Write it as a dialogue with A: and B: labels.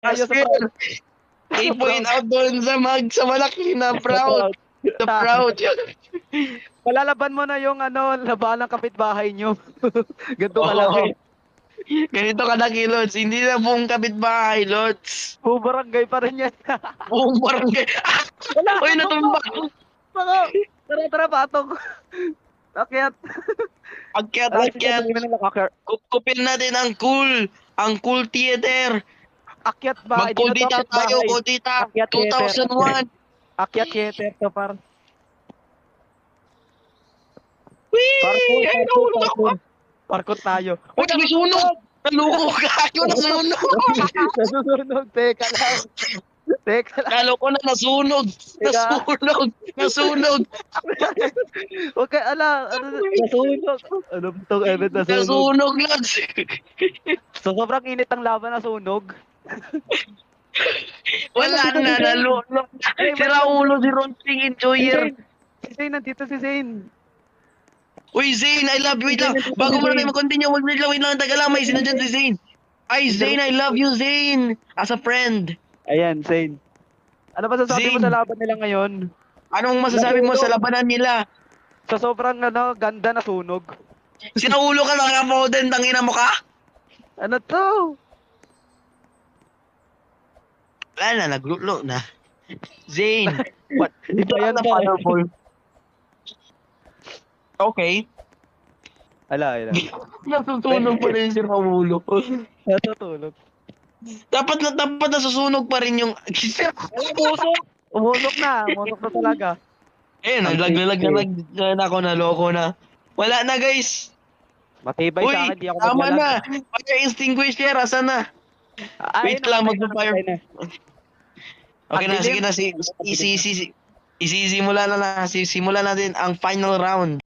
A: tayo sa
B: Asir,
A: proud.
B: i-point out doon sa malaki na proud. The proud.
A: Palalaban mo na yung laban ng kapitbahay nyo. Ganito
B: Oo.
A: kalaki.
B: Ganito kalaki, Lods. Hindi na buong kapitbahay, Lods.
A: Buong barangay pa rin yan.
B: Buong barangay.
A: Wala!
B: Uy, natumba.
A: Mga, tara, patong. Akyat.
B: Akyat,
A: Alam
B: akyat.
A: mo nila kakar.
B: Kupin natin ang cool. Ang cool theater.
A: Akyat ba? Hindi na to
B: Mag-kodita
A: akyat
B: tayo,
A: bahay.
B: kodita.
A: Akyat theater.
B: 2001.
A: Akyat theater to par.
B: Whee! Ay, nahulog ako.
A: Parkour tayo.
B: Uy, nasunog. Naluko ka. Ako nasunog.
A: Nasusunog. Teka lang.
B: Naloko na nasunog. Nasunog. Nasunog.
A: Huwag ka, nasunog. Ano ba itong event nasunog?
B: Nasunog, Lods.
A: So, sobrang init ang laban nasunog.
B: Wala na, nalunok. Si Raulo, si Ronting Enjoyer.
A: Si Zane, nandito si Zane.
B: Uy, Zane, I love you. Wait lang. Bago mo na tayo mag-continue, wait lang, taga lang. May sinadyan si Zane. Ay, Zane, I love you, Zane. As a friend.
A: Ayan, Zane. Ano ba sasabi mo
B: Zane.
A: sa laban nila ngayon?
B: Anong masasabi mo sa labanan nila?
A: Sa sobrang ganda na sunog.
B: Sinaulo ka lang mo din, tangina mo ka?
A: Ano to?
B: Wala na, naglulo na. Zane,
A: What? Iba yan
B: na
A: ba?
B: fireball. Okay.
A: Ala.
B: Natutunog pa rin si Raulo.
A: Natutulog.
B: Dapat nasusunog pa rin yung...
A: Umusok na talaga.
B: Eh, naglag na ako, naloko na. Wala na, guys.
A: Matibay
B: Uy,
A: sa akin, di ako
B: tama
A: maglalag.
B: na. Fire extinguisher, asan na? Wait lang, magpa-fire. Okay na, sige na. Simulan natin ang final round.